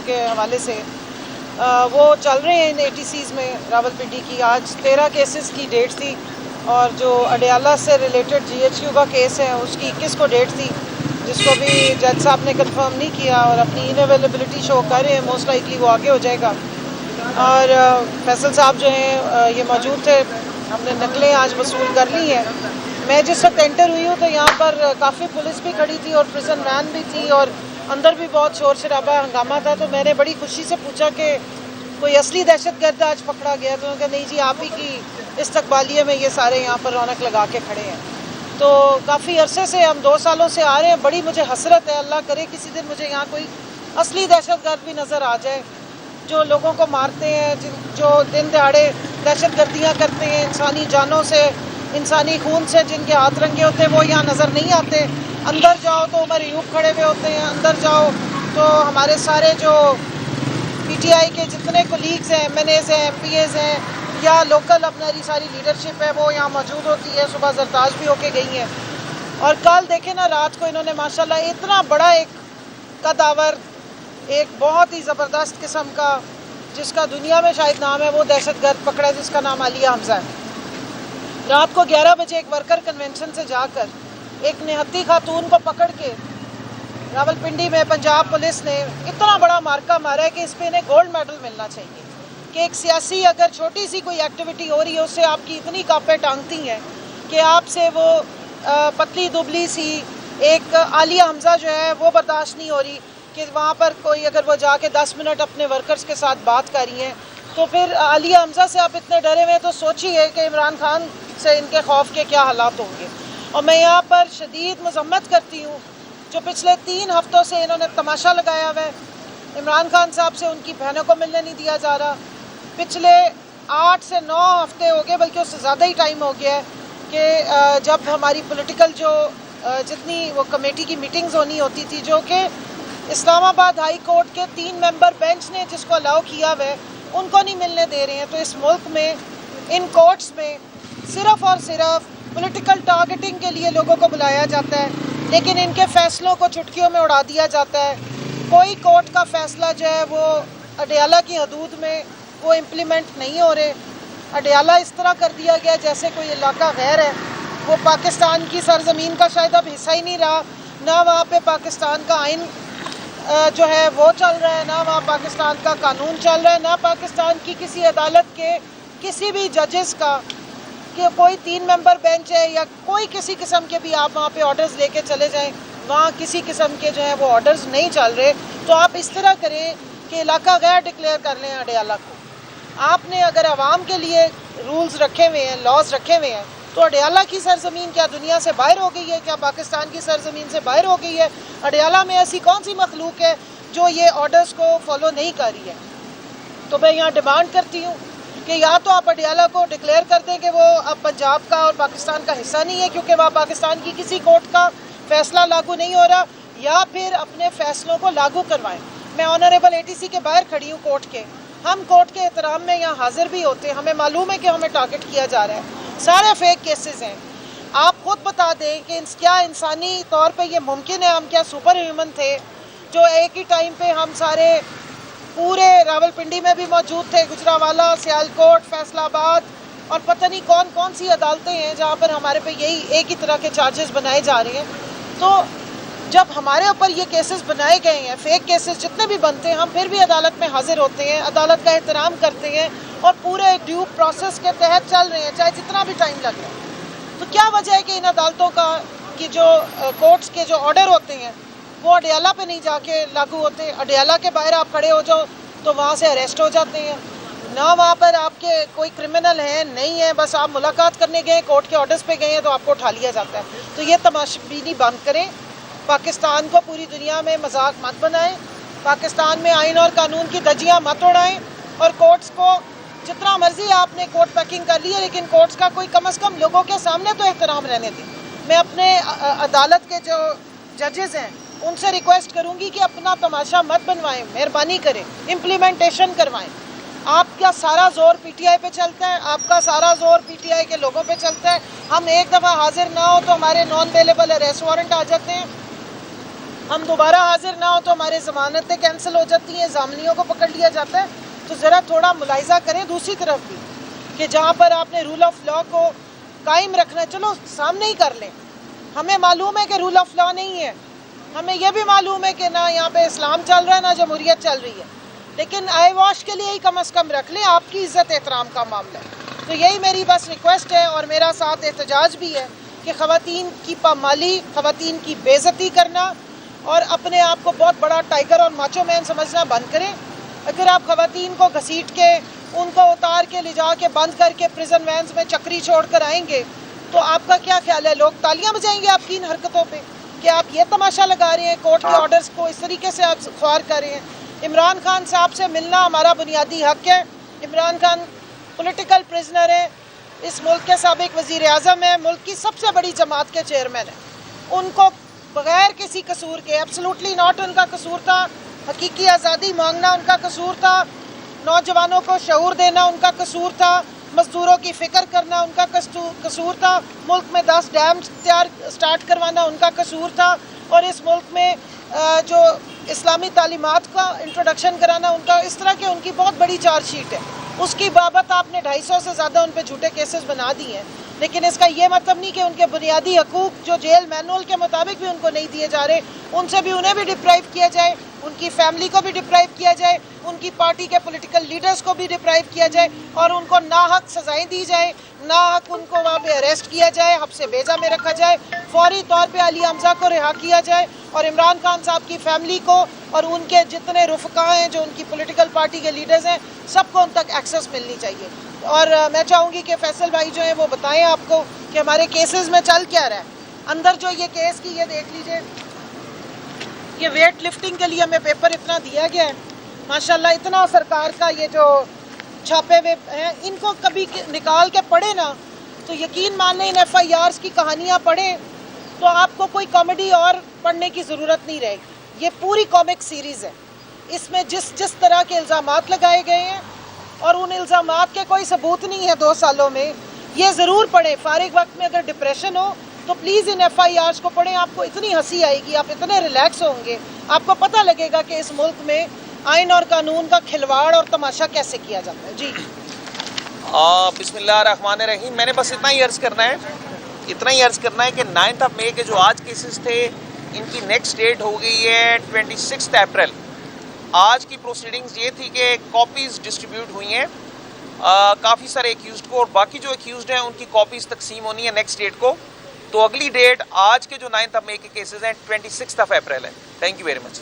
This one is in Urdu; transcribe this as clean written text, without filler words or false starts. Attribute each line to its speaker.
Speaker 1: کے حوالے سے وہ چل رہے ہیں ان ATCs میں راولپنڈی کی. آج 13 کیسز کی ڈیٹ تھی اور جو اڈیالہ سے ریلیٹڈ GHQ کا کیس ہے اس کی 21 کو ڈیٹ تھی, جس کو بھی جج صاحب نے کنفرم نہیں کیا اور اپنی ان اویلیبلٹی شو کر رہے ہیں. موسٹ لائکلی وہ آگے ہو جائے گا. اور فیصل صاحب جو ہیں یہ موجود تھے, ہم نے نقلیں آج وصول کر لی ہیں. میں جس وقت انٹر ہوئی ہوں تو یہاں پر کافی پولیس بھی کھڑی تھی اور پریزن وین بھی تھی اور اندر بھی بہت شور شرابہ ہنگامہ تھا. تو میں نے بڑی خوشی سے پوچھا کہ کوئی اصلی دہشت گرد آج پکڑا گیا؟ تو انہوں نے کہا نہیں جی, آپ ہی کی استقبالیے میں یہ سارے یہاں پر رونق لگا کے کھڑے ہیں. تو کافی عرصے سے, ہم 2 سالوں سے آ رہے ہیں. بڑی مجھے حسرت ہے, اللہ کرے کسی دن مجھے یہاں کوئی اصلی دہشت گرد بھی نظر آ جائے جو لوگوں کو مارتے ہیں, جو دن دہاڑے دہشت گردیاں کرتے ہیں, انسانی جانوں سے, انسانی خون سے جن کے ہاتھ رنگے ہوتے ہیں, وہ یہاں نظر نہیں آتے. اندر جاؤ تو عمر ایوب کھڑے ہوئے ہوتے ہیں, اندر جاؤ تو ہمارے سارے جو PTI کے جتنے کولیگز ہیں, MNAs ہیں, MPAs ہیں یا لوکل اپنی ساری لیڈرشپ ہے وہ یہاں موجود ہوتی ہے. صبح زرتاج بھی ہو کے گئی ہیں. اور کل دیکھیں نا, رات کو انہوں نے ماشاءاللہ اتنا بڑا ایک قدآور, ایک بہت ہی زبردست قسم کا, جس کا دنیا میں شاید نام ہے, وہ دہشت گرد پکڑا جس کا نام عالیہ حمزہ ہے. رات کو 11 بجے ایک ورکر کنونشن سے جا کر ایک نہتی خاتون کو پکڑ کے راولپنڈی میں پنجاب پولیس نے اتنا بڑا مارکا مارا ہے کہ اس پہ انہیں گولڈ میڈل ملنا چاہیے. کہ ایک سیاسی اگر چھوٹی سی کوئی ایکٹیویٹی ہو رہی ہے, اس سے آپ کی اتنی کاپیں ٹانگتی ہیں کہ آپ سے وہ پتلی دبلی سی ایک عالیہ حمزہ جو ہے وہ برداشت نہیں ہو رہی کہ وہاں پر کوئی اگر وہ جا کے 10 منٹ اپنے ورکرز کے ساتھ بات کر رہی ہیں, تو پھر عالیہ حمزہ سے آپ اتنے ڈرے ہوئے, تو سوچیے کہ عمران خان سے ان کے خوف کے کیا حالات ہوں گے. اور میں یہاں پر شدید مذمت کرتی ہوں جو پچھلے 3 ہفتوں سے انہوں نے تماشا لگایا ہوا ہے. عمران خان صاحب سے ان کی بہنوں کو ملنے نہیں دیا جا رہا. پچھلے 8 سے 9 ہفتے ہو گئے, بلکہ اس سے زیادہ ہی ٹائم ہو گیا ہے کہ جب ہماری پولیٹیکل جو جتنی وہ کمیٹی کی میٹنگز ہونی ہوتی تھی, جو کہ اسلام آباد ہائی کورٹ کے 3 ممبر بینچ نے جس کو الاؤ کیا ہوا ہے, ان کو نہیں ملنے دے رہے ہیں. تو اس ملک میں ان کورٹس میں صرف اور صرف پولیٹیکل ٹارگیٹنگ کے لیے لوگوں کو بلایا جاتا ہے, لیکن ان کے فیصلوں کو چٹکیوں میں اڑا دیا جاتا ہے. کوئی کورٹ کا فیصلہ جو ہے وہ اڈیالہ کی حدود میں وہ امپلیمنٹ نہیں ہو رہے. اڈیالہ اس طرح کر دیا گیا جیسے کوئی علاقہ غیر ہے, وہ پاکستان کی سرزمین کا شاید اب حصہ ہی نہیں رہا. نہ وہاں پہ پاکستان کا آئین جو ہے وہ چل رہا ہے, نہ وہاں پاکستان کا قانون چل رہا ہے, نہ پاکستان کی کسی عدالت کے کسی بھی ججز کا, کہ کوئی 3 ممبر بینچ ہے یا کوئی کسی قسم کے بھی آپ وہاں پہ آرڈرز لے کے چلے جائیں, وہاں کسی قسم کے جو ہیں وہ آرڈرز نہیں چل رہے. تو آپ اس طرح کریں کہ علاقہ غیر ڈکلیئر کر لیں اڈیالہ کو. آپ نے اگر عوام کے لیے رولز رکھے ہوئے ہیں, لاز رکھے ہوئے ہیں, تو اڈیالہ کی سرزمین کیا دنیا سے باہر ہو گئی ہے؟ کیا پاکستان کی سرزمین سے باہر ہو گئی ہے؟ اڈیالہ میں ایسی کون سی مخلوق ہے جو یہ آرڈرز کو فالو نہیں کر رہی ہے؟ تو میں یہاں ڈیمانڈ کرتی ہوں کہ یا تو آپ اڈیالہ کو ڈکلیئر کر دیں کہ وہ اب پنجاب کا اور پاکستان کا حصہ نہیں ہے کیونکہ وہاں پاکستان کی کسی کورٹ کا فیصلہ لاگو نہیں ہو رہا, یا پھر اپنے فیصلوں کو لاگو کروائیں. میں آنریبل ATC کے باہر کھڑی ہوں کورٹ کے, ہم کورٹ کے احترام میں یہاں حاضر بھی ہوتے ہیں, ہمیں معلوم ہے کہ ہمیں ٹارگٹ کیا جا رہا ہے, سارے فیک کیسز ہیں. آپ خود بتا دیں کہ کیا انسانی طور پہ یہ ممکن ہے؟ ہم کیا سپر ہیومن تھے جو ایک ہی ٹائم پہ ہم سارے پورے راولپنڈی میں بھی موجود تھے, گجرانوالہ, سیالکوٹ, فیصل آباد اور پتہ نہیں کون کون سی عدالتیں ہیں جہاں پر ہمارے پہ یہی ایک ہی طرح کے چارجز بنائے جا رہے ہیں. تو جب ہمارے اوپر یہ کیسز بنائے گئے ہیں, فیک کیسز جتنے بھی بنتے ہیں, ہم پھر بھی عدالت میں حاضر ہوتے ہیں, عدالت کا احترام کرتے ہیں اور پورے ڈیو پروسیس کے تحت چل رہے ہیں, چاہے جتنا بھی ٹائم لگ رہا ہے. تو کیا وجہ ہے کہ ان عدالتوں کا کی جو کورٹس کے جو آرڈر ہوتے ہیں وہ اڈیالہ پہ نہیں جا کے لاگو ہوتے؟ اڈیالہ کے باہر آپ کھڑے ہو جاؤ تو وہاں سے اریسٹ ہو جاتے ہیں. نہ وہاں پر آپ کے کوئی کرمنل ہیں, نہیں ہے, بس آپ ملاقات کرنے گئے, کورٹ کے آرڈرز پہ گئے ہیں تو آپ کو اٹھا لیا جاتا ہے. تو یہ تماشبینی بند کریں, پاکستان کو پوری دنیا میں مذاق مت بنائیں, پاکستان میں آئین اور قانون کی دھجیاں مت اڑائیں, اور کورٹس کو جتنا مرضی آپ نے کورٹ پیکنگ کر لی ہے, لیکن کورٹس کا کوئی کم از کم لوگوں کے سامنے تو احترام رہنے دیں. میں اپنے عدالت کے جو ججز ہیں ان سے ریکویسٹ کروں گی کہ اپنا تماشا مت بنوائیں, مہربانی کریں, امپلیمنٹیشن کروائیں. آپ کا سارا زور PTI پہ چلتا ہے, آپ کا سارا زور PTI کے لوگوں پہ چلتا ہے. ہم ایک دفعہ حاضر نہ ہو تو ہمارے نان اویلیبل اریسٹ وارنٹ آ جاتے ہیں. ہم دوبارہ حاضر نہ ہو تو ہمارے ضمانتیں کینسل ہو جاتی ہیں, ضامنیوں کو پکڑ لیا جاتا ہے. تو ذرا تھوڑا ملاحظہ کریں دوسری طرف بھی کہ جہاں پر آپ نے رول آف لا کو قائم رکھنا, چلو سامنے ہی کر لیں. ہمیں معلوم ہے کہ رول آف لا نہیں ہے, ہمیں یہ بھی معلوم ہے کہ نہ یہاں پہ اسلام چل رہا ہے نہ جمہوریت چل رہی ہے, لیکن آئی واش کے لیے ہی کم از کم رکھ لیں, آپ کی عزت احترام کا معاملہ ہے. تو یہی میری بس ریکویسٹ ہے, اور میرا ساتھ احتجاج بھی ہے کہ خواتین کی پامالی, خواتین کی بے عزتی کرنا اور اپنے آپ کو بہت بڑا ٹائیگر اور ماچو مین سمجھنا بند کریں. اگر آپ خواتین کو گھسیٹ کے, ان کو اتار کے لے جا کے بند کر کے پریزن وینز میں چکری چھوڑ کر آئیں گے تو آپ کا کیا خیال ہے, لوگ تالیاں بجائیں گے آپ کی ان حرکتوں پہ کہ آپ یہ تماشا لگا رہے ہیں, کورٹ کے آرڈرز کو اس طریقے سے آپ خوار کر رہے ہیں. عمران خان صاحب سے ملنا ہمارا بنیادی حق ہے. عمران خان پولیٹیکل پریزنر ہیں, اس ملک کے سابق وزیر اعظم ہیں, ملک کی سب سے بڑی جماعت کے چیئرمین ہیں. ان کو بغیر کسی قصور کے, ایبسلوٹلی ناٹ ان کا قصور تھا, حقیقی آزادی مانگنا ان کا قصور تھا, نوجوانوں کو شعور دینا ان کا قصور تھا, مزدوروں کی فکر کرنا ان کا قصور تھا, ملک میں 10 ڈیم سٹارٹ کروانا ان کا قصور تھا, اور اس ملک میں جو اسلامی تعلیمات کا انٹروڈکشن کرانا ان کا, اس طرح کے ان کی بہت بڑی چارج شیٹ ہے. اس کی بابت آپ نے 250 سے زیادہ ان پہ جھوٹے کیسز بنا دیے ہیں, لیکن اس کا یہ مطلب نہیں کہ ان کے بنیادی حقوق جو جیل مینول کے مطابق بھی ان کو نہیں دیے جا رہے, ان سے بھی انہیں بھی ڈپرائیو کیا جائے, ان کی فیملی کو بھی ڈپرائیو کیا جائے, ان کی پارٹی کے پولیٹیکل لیڈرز کو بھی ڈپرائیو کیا جائے, اور ان کو ناحق سزائیں دی جائیں, ناحق ان کو وہاں پہ اریسٹ کیا جائے, حبس بیضا میں رکھا جائے, فوری طور پہ علی حمزہ کو رہا کیا جائے, اور عمران خان صاحب کی فیملی کو اور ان کے جتنے رفقا ہیں جو ان کی پولیٹیکل پارٹی کے لیڈرز ہیں سب کو ان تک ایکسیس ملنی چاہیے. اور میں چاہوں گی کہ فیصل بھائی جو ہیں وہ بتائیں آپ کو کہ ہمارے کیسز میں چل کیا رہا ہے. اندر جو یہ کیس کی, یہ دیکھ لیجئے, یہ ویٹ لفٹنگ کے لیے ہمیں پیپر اتنا دیا گیا ہے, ماشاءاللہ اتنا سرکار کا یہ جو چھاپے ہوئے ہیں, ان کو کبھی نکال کے پڑھیں نا تو یقین مانیں, ان ایف آئی آرز کی کہانیاں پڑھیں تو آپ کو کوئی کامیڈی اور پڑھنے کی ضرورت نہیں رہے گی. یہ پوری کامک سیریز ہے, اس میں جس طرح کے الزامات لگائے گئے ہیں اور ان الزامات کے کوئی ثبوت نہیں ہے 2 سالوں میں, یہ ضرور پڑھیں. فارغ وقت میں اگر ڈپریشن ہو تو پلیز ان ایف آئی آرز کو پڑھیں, آپ کو اتنی ہنسی آئے گی, آپ اتنے ریلیکس ہوں گے, آپ کو پتہ لگے گا کہ اس ملک میں آئین اور قانون کا کھلواڑ اور تماشا کیسے کیا جاتا ہے. جی
Speaker 2: بسم اللہ الرحمن الرحیم. میں نے بس اتنا ہی عرض کرنا ہے کہ 9 مئی کے جو آج کیسز تھے ان کی نیکسٹ ڈیٹ ہو گئی ہے 26 اپریل. آج کی پروسیڈنگز یہ تھی کہ کاپیز ڈسٹریبیوٹ ہوئی ہیں کافی سارے ایکیوزڈ کو, اور باقی جو ایکیوزڈ ہیں ان کی کاپیز تقسیم ہونی ہے نیکسٹ ڈیٹ کو. تو اگلی ڈیٹ آج کے جو 9 مئی کے کیسز ہیں 26 اپریل ہے. Thank you very much.